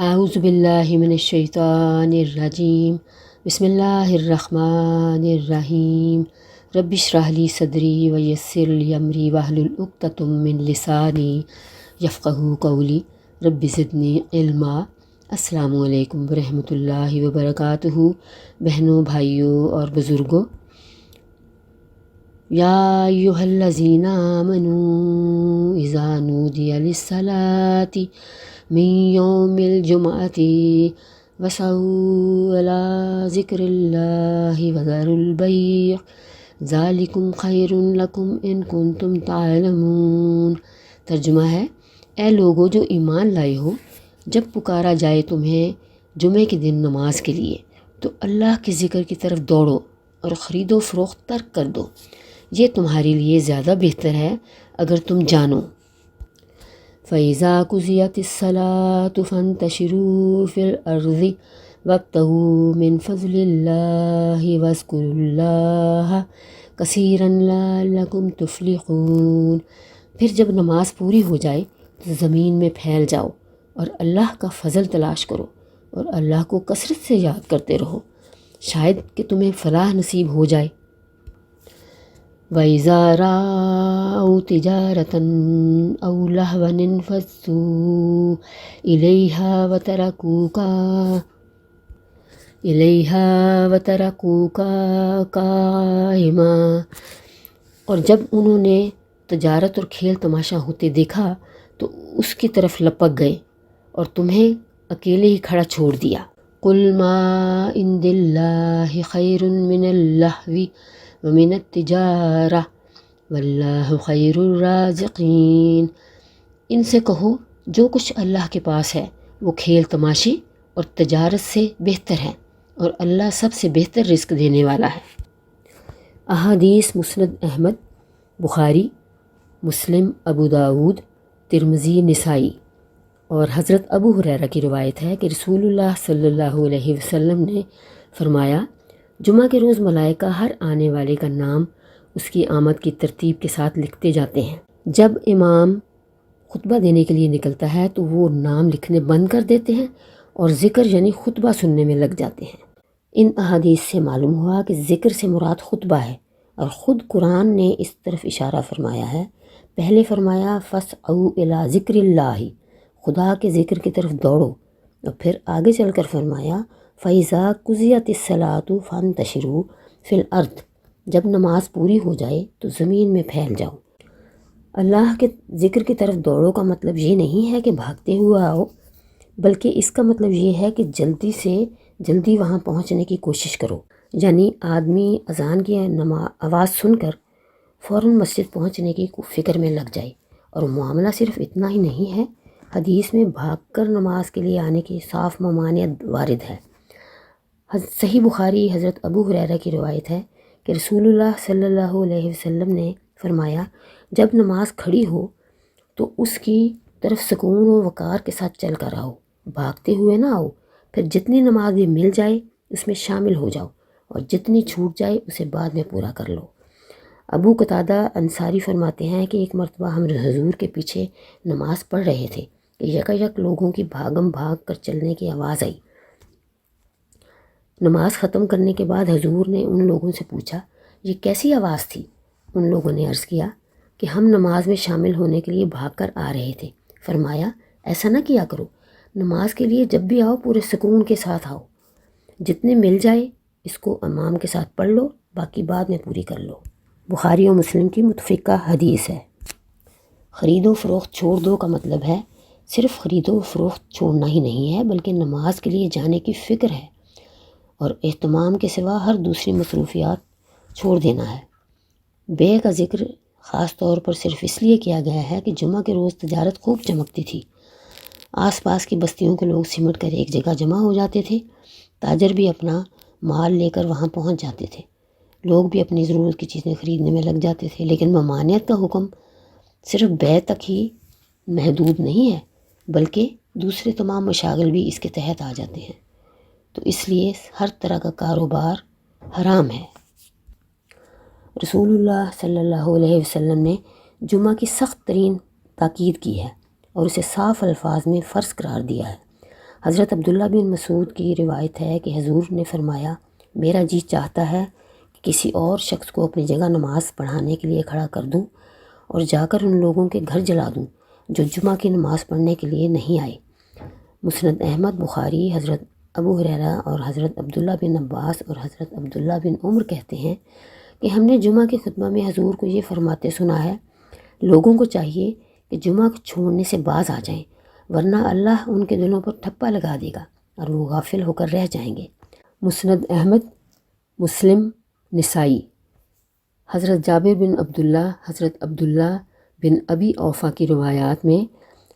اعوذ باللہ من الشیطان الرجیم بسم اللہ الرحمن الرحیم رب اشرح لی صدری ویسر لی امری واحلل عقدۃ من لسانی یفقہوا قولی رب زدنی علما۔ السلام علیکم ورحمۃ اللہ وبرکاتہ۔ بہنوں، بھائیوں اور بزرگوں، یا ایھا الذین آمنوا اذا نودی للصلاۃ من یوم الجمعۃ فاسعوا الی ذکر اللہ وذروا البیع ذالکم خیر لکم ان کنتم تعلمون۔ ترجمہ ہے، اے لوگو جو ایمان لائے ہو، جب پکارا جائے تمہیں جمعے کے دن نماز کے لیے تو اللہ کے ذکر کی طرف دوڑو اور خرید و فروخت ترک کر دو، یہ تمہارے لیے زیادہ بہتر ہے اگر تم جانو۔ فَإِذَا قُضِيَتِ الصَّلَاةُ فَانتَشِرُوا فِي الْأَرْضِ وَابْتَغُوا مِنْ فَضْلِ اللَّهِ وَاذْكُرُوا اللَّهَ كَثِيرًا لَعَلَّكُمْ تُفْلِحُونَ۔ پھر جب نماز پوری ہو جائے تو زمین میں پھیل جاؤ اور اللہ کا فضل تلاش کرو اور اللہ کو کثرت سے یاد کرتے رہو، شاید کہ تمہیں فلاح نصیب ہو جائے۔ وَإِذَا رَأَوْا تِجَارَةً أَوْ لَهْوًا انفَضُّوا إِلَيْهَا وَتَرَكُوكَ قَائِمًا۔ اور جب انہوں نے تجارت اور کھیل تماشا ہوتے دیکھا تو اس کی طرف لپک گئے اور تمہیں اکیلے ہی کھڑا چھوڑ دیا۔ قُلْ مَا عِندِ اللَّهِ خَيْرٌ مِّنَ اللَّهْوِ وَمِنَ التِّجَارَةِ وَاللَّهُ خَيْرُ الرَّازِقِينَ۔ ان سے کہو، جو کچھ اللہ کے پاس ہے وہ کھیل تماشے اور تجارت سے بہتر ہے، اور اللہ سب سے بہتر رزق دینے والا ہے۔ احادیث مسند احمد، بخاری، مسلم، ابو داود، ترمذی، نسائی۔ اور حضرت ابو ہریرہ کی روایت ہے کہ رسول اللہ صلی اللہ علیہ وسلم نے فرمایا، جمعہ کے روز ملائکہ ہر آنے والے کا نام اس کی آمد کی ترتیب کے ساتھ لکھتے جاتے ہیں۔ جب امام خطبہ دینے کے لیے نکلتا ہے تو وہ نام لکھنے بند کر دیتے ہیں اور ذکر یعنی خطبہ سننے میں لگ جاتے ہیں۔ ان احادیث سے معلوم ہوا کہ ذکر سے مراد خطبہ ہے، اور خود قرآن نے اس طرف اشارہ فرمایا ہے۔ پہلے فرمایا فَاسْعَوْا إِلَىٰ ذِكْرِ اللَّهِ، خدا کے ذکر کی طرف دوڑو، اور پھر آگے چل کر فرمایا فَإِذَا قُضِيَتِ الصَّلَاةُ فَانتَشِرُوا فِي الْأَرْضِ، جب نماز پوری ہو جائے تو زمین میں پھیل جاؤ۔ اللہ کے ذکر کی طرف دوڑو کا مطلب یہ نہیں ہے کہ بھاگتے ہوئے آؤ، بلکہ اس کا مطلب یہ ہے کہ جلدی سے جلدی وہاں پہنچنے کی کوشش کرو۔ یعنی آدمی اذان کی آواز سن کر فوراً مسجد پہنچنے کی فکر میں لگ جائے۔ اور معاملہ صرف اتنا ہی نہیں ہے، حدیث میں بھاگ کر نماز کے لیے آنے کی صاف ممانعت وارد ہے۔ صحیح بخاری، حضرت ابو ہریرہ کی روایت ہے کہ رسول اللہ صلی اللہ علیہ وسلم نے فرمایا، جب نماز کھڑی ہو تو اس کی طرف سکون و وقار کے ساتھ چل کر آؤ، بھاگتے ہوئے نہ آؤ۔ پھر جتنی نماز بھی مل جائے اس میں شامل ہو جاؤ، اور جتنی چھوٹ جائے اسے بعد میں پورا کر لو۔ ابو قتادہ انصاری فرماتے ہیں کہ ایک مرتبہ ہم حضور کے پیچھے نماز پڑھ رہے تھے کہ یکایک لوگوں کی بھاگم بھاگ کر چلنے کی آواز آئی۔ نماز ختم کرنے کے بعد حضور نے ان لوگوں سے پوچھا، یہ کیسی آواز تھی؟ ان لوگوں نے عرض کیا کہ ہم نماز میں شامل ہونے کے لیے بھاگ کر آ رہے تھے۔ فرمایا، ایسا نہ کیا کرو، نماز کے لیے جب بھی آؤ پورے سکون کے ساتھ آؤ، جتنے مل جائے اس کو امام کے ساتھ پڑھ لو، باقی بعد میں پوری کر لو۔ بخاری و مسلم کی متفقہ حدیث ہے۔ خرید و فروخت چھوڑ دو کا مطلب ہے صرف خرید و فروخت چھوڑنا ہی نہیں ہے، بلکہ نماز کے لیے جانے کی فکر ہے اور اہتمام کے سوا ہر دوسری مصروفیات چھوڑ دینا ہے۔ بیع کا ذکر خاص طور پر صرف اس لیے کیا گیا ہے کہ جمعہ کے روز تجارت خوب چمکتی تھی، آس پاس کی بستیوں کے لوگ سمٹ کر ایک جگہ جمع ہو جاتے تھے، تاجر بھی اپنا مال لے کر وہاں پہنچ جاتے تھے، لوگ بھی اپنی ضرورت کی چیزیں خریدنے میں لگ جاتے تھے۔ لیکن ممانعت کا حکم صرف بیع تک ہی محدود نہیں ہے، بلکہ دوسرے تمام مشاغل بھی اس کے تحت آ جاتے ہیں، تو اس لیے ہر طرح کا کاروبار حرام ہے۔ رسول اللہ صلی اللہ علیہ وسلم نے جمعہ کی سخت ترین تاکید کی ہے اور اسے صاف الفاظ میں فرض قرار دیا ہے۔ حضرت عبداللہ بن مسعود کی روایت ہے کہ حضور نے فرمایا، میرا جی چاہتا ہے کہ کسی اور شخص کو اپنی جگہ نماز پڑھانے کے لیے کھڑا کر دوں اور جا کر ان لوگوں کے گھر جلا دوں جو جمعہ کی نماز پڑھنے کے لیے نہیں آئے۔ مسند احمد بخاری۔ حضرت ابو ہریرہ اور حضرت عبداللہ بن عباس اور حضرت عبداللہ بن عمر کہتے ہیں کہ ہم نے جمعہ کے خطبہ میں حضور کو یہ فرماتے سنا ہے، لوگوں کو چاہیے کہ جمعہ کو چھوڑنے سے باز آ جائیں، ورنہ اللہ ان کے دلوں پر ٹھپا لگا دے گا اور وہ غافل ہو کر رہ جائیں گے۔ مسند احمد، مسلم، نسائی۔ حضرت جابر بن عبداللہ، حضرت عبداللہ بن ابی اوفا کی روایات میں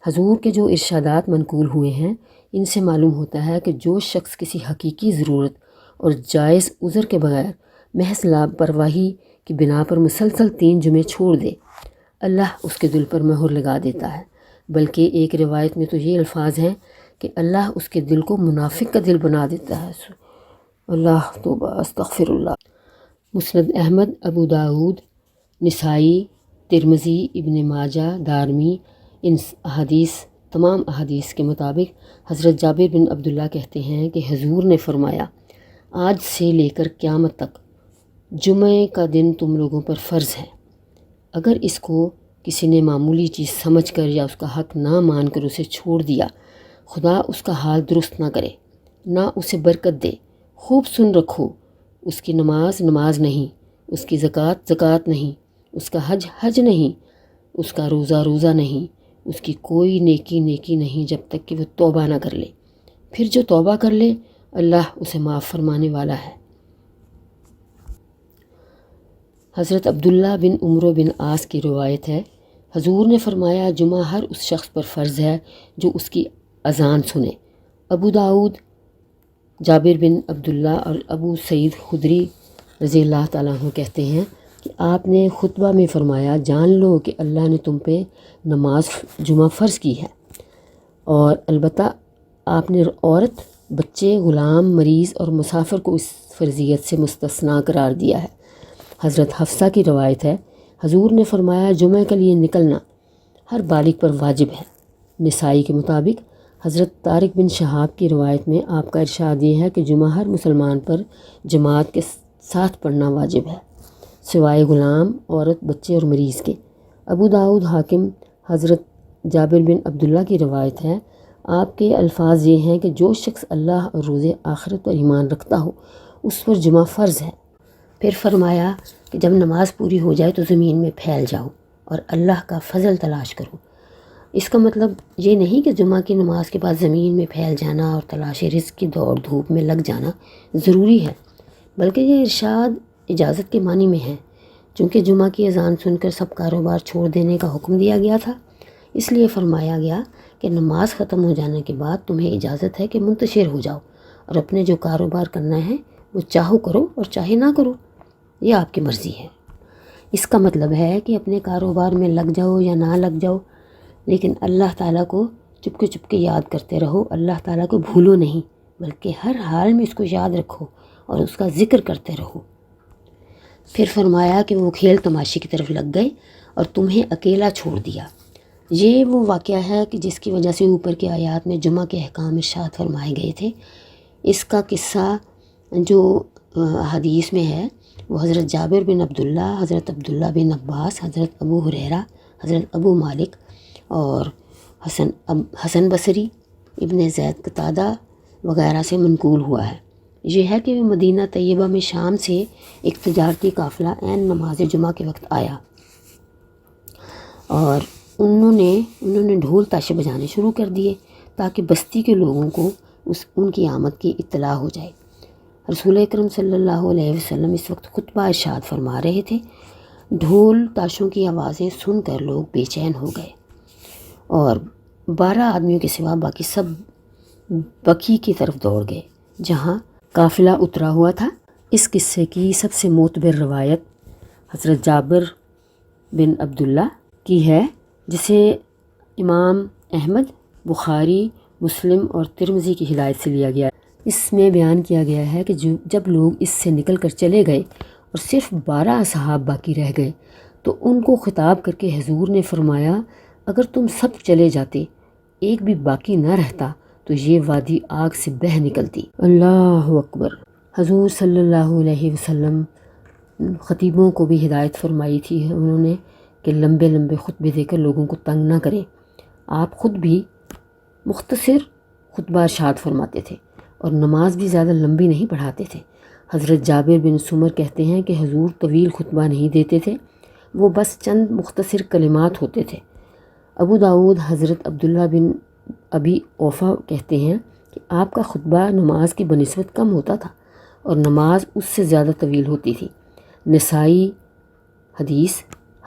حضور کے جو ارشادات منقول ہوئے ہیں، ان سے معلوم ہوتا ہے کہ جو شخص کسی حقیقی ضرورت اور جائز عذر کے بغیر محض لاپرواہی کی بنا پر مسلسل 3 جمعے چھوڑ دے، اللہ اس کے دل پر مہر لگا دیتا ہے۔ بلکہ ایک روایت میں تو یہ الفاظ ہیں کہ اللہ اس کے دل کو منافق کا دل بنا دیتا ہے۔ اللہ توبہ، استغفر اللہ۔ مسند احمد، ابو داود، نسائی، ترمذی، ابن ماجہ، دارمی، ان تمام احادیث کے مطابق حضرت جابر بن عبداللہ کہتے ہیں کہ حضور نے فرمایا، آج سے لے کر قیامت تک جمعے کا دن تم لوگوں پر فرض ہے۔ اگر اس کو کسی نے معمولی چیز سمجھ کر یا اس کا حق نہ مان کر اسے چھوڑ دیا، خدا اس کا حال درست نہ کرے، نہ اسے برکت دے۔ خوب سن رکھو، اس کی نماز نماز نہیں، اس کی زکوٰۃ زکوٰۃ نہیں، اس کا حج حج نہیں، اس کا روزہ روزہ نہیں، اس کی کوئی نیکی نیکی نہیں جب تک کہ وہ توبہ نہ کر لے۔ پھر جو توبہ کر لے اللہ اسے معاف فرمانے والا ہے۔ حضرت عبداللہ بن عمرو بن عاص کی روایت ہے، حضور نے فرمایا، جمعہ ہر اس شخص پر فرض ہے جو اس کی اذان سنے۔ ابو داود۔ جابر بن عبداللہ اور ابو سعید خدری رضی اللہ تعالیٰ عنہ کہتے ہیں کہ آپ نے خطبہ میں فرمایا، جان لو کہ اللہ نے تم پہ نماز جمعہ فرض کی ہے، اور البتہ آپ نے عورت، بچے، غلام، مریض اور مسافر کو اس فرضیت سے مستثنیٰ قرار دیا ہے۔ حضرت حفصہ کی روایت ہے، حضور نے فرمایا، جمعہ کے لیے نکلنا ہر بالغ پر واجب ہے۔ نسائی کے مطابق حضرت طارق بن شہاب کی روایت میں آپ کا ارشاد یہ ہے کہ جمعہ ہر مسلمان پر جماعت کے ساتھ پڑھنا واجب ہے، سوائے غلام، عورت، بچے اور مریض کے۔ ابو داؤد، حاکم۔ حضرت جابر بن عبداللہ کی روایت ہے، آپ کے الفاظ یہ ہیں کہ جو شخص اللہ اور روز آخرت پر ایمان رکھتا ہو اس پر جمعہ فرض ہے۔ پھر فرمایا کہ جب نماز پوری ہو جائے تو زمین میں پھیل جاؤ اور اللہ کا فضل تلاش کرو۔ اس کا مطلب یہ نہیں کہ جمعہ کی نماز کے بعد زمین میں پھیل جانا اور تلاش رزق کی دوڑ دھوپ میں لگ جانا ضروری ہے، بلکہ یہ ارشاد اجازت کے معنی میں ہے، چونکہ جمعہ کی اذان سن کر سب کاروبار چھوڑ دینے کا حکم دیا گیا تھا، اس لیے فرمایا گیا کہ نماز ختم ہو جانے کے بعد تمہیں اجازت ہے کہ منتشر ہو جاؤ اور اپنے جو کاروبار کرنا ہے وہ چاہو کرو اور چاہے نہ کرو، یہ آپ کی مرضی ہے۔ اس کا مطلب ہے کہ اپنے کاروبار میں لگ جاؤ یا نہ لگ جاؤ، لیکن اللہ تعالیٰ کو چپکے چپکے یاد کرتے رہو۔ اللہ تعالیٰ کو بھولو نہیں، بلکہ ہر حال میں اس کو یاد رکھو اور اس کا ذکر کرتے رہو۔ پھر فرمایا کہ وہ کھیل تماشے کی طرف لگ گئے اور تمہیں اکیلا چھوڑ دیا۔ یہ وہ واقعہ ہے کہ جس کی وجہ سے اوپر کی آیات میں جمعہ کے احکام ارشاد فرمائے گئے تھے۔ اس کا قصہ جو حدیث میں ہے وہ حضرت جابر بن عبداللہ، حضرت عبداللہ بن عباس، حضرت ابو ہریرہ، حضرت ابو مالک اور حسن بصری، ابن زید قتادہ وغیرہ سے منقول ہوا ہے۔ یہ ہے کہ مدینہ طیبہ میں شام سے ایک تجارتی قافلہ عین نماز جمعہ کے وقت آیا اور انہوں نے ڈھول تاشے بجانے شروع کر دیے تاکہ بستی کے لوگوں کو ان کی آمد کی اطلاع ہو جائے۔ رسول اکرم صلی اللہ علیہ وسلم اس وقت خطبہ ارشاد فرما رہے تھے۔ ڈھول تاشوں کی آوازیں سن کر لوگ بے چین ہو گئے اور 12 آدمیوں کے سوا باقی سب بقیع کی طرف دوڑ گئے جہاں قافلہ اترا ہوا تھا۔ اس قصے کی سب سے معتبر روایت حضرت جابر بن عبداللہ کی ہے، جسے امام احمد، بخاری، مسلم اور ترمذی کی ہدایت سے لیا گیا ہے۔ اس میں بیان کیا گیا ہے کہ جب لوگ اس سے نکل کر چلے گئے اور صرف 12 اصحاب باقی رہ گئے تو ان کو خطاب کر کے حضور نے فرمایا، اگر تم سب چلے جاتے، ایک بھی باقی نہ رہتا تو یہ وادی آگ سے بہہ نکلتی۔ اللہ اکبر۔ حضور صلی اللہ علیہ وسلم خطیبوں کو بھی ہدایت فرمائی تھی انہوں نے کہ لمبے لمبے خطبے دے کر لوگوں کو تنگ نہ کریں۔ آپ خود بھی مختصر خطبہ ارشاد فرماتے تھے اور نماز بھی زیادہ لمبی نہیں پڑھاتے تھے۔ حضرت جابر بن سمر کہتے ہیں کہ حضور طویل خطبہ نہیں دیتے تھے، وہ بس چند مختصر کلمات ہوتے تھے۔ ابو داؤد حضرت عبداللہ بن ابی اوفا کہتے ہیں کہ آپ کا خطبہ نماز کی بنسبت کم ہوتا تھا اور نماز اس سے زیادہ طویل ہوتی تھی۔ نسائی حدیث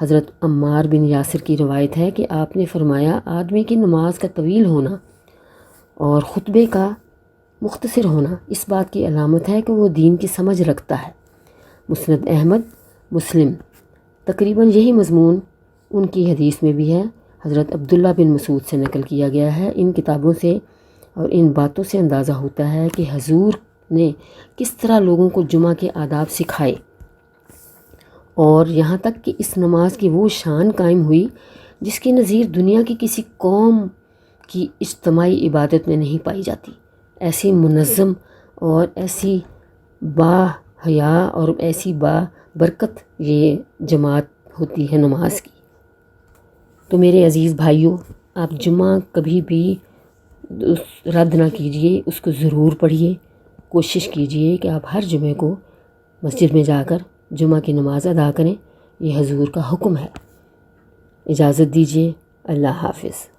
حضرت عمار بن یاسر کی روایت ہے کہ آپ نے فرمایا آدمی کی نماز کا طویل ہونا اور خطبے کا مختصر ہونا اس بات کی علامت ہے کہ وہ دین کی سمجھ رکھتا ہے۔ مسند احمد مسلم تقریباً یہی مضمون ان کی حدیث میں بھی ہے۔ حضرت عبداللہ بن مسعود سے نقل کیا گیا ہے۔ ان کتابوں سے اور ان باتوں سے اندازہ ہوتا ہے کہ حضور نے کس طرح لوگوں کو جمعہ کے آداب سکھائے اور یہاں تک کہ اس نماز کی وہ شان قائم ہوئی جس کی نظیر دنیا کی کسی قوم کی اجتماعی عبادت میں نہیں پائی جاتی۔ ایسی منظم اور ایسی با حیا اور ایسی با برکت یہ جماعت ہوتی ہے نماز کی۔ تو میرے عزیز بھائیوں، آپ جمعہ کبھی بھی رد نہ کیجیے، اس کو ضرور پڑھیے۔ کوشش کیجیے کہ آپ ہر جمعے کو مسجد میں جا کر جمعہ کی نماز ادا کریں، یہ حضور کا حکم ہے۔ اجازت دیجیے، اللہ حافظ۔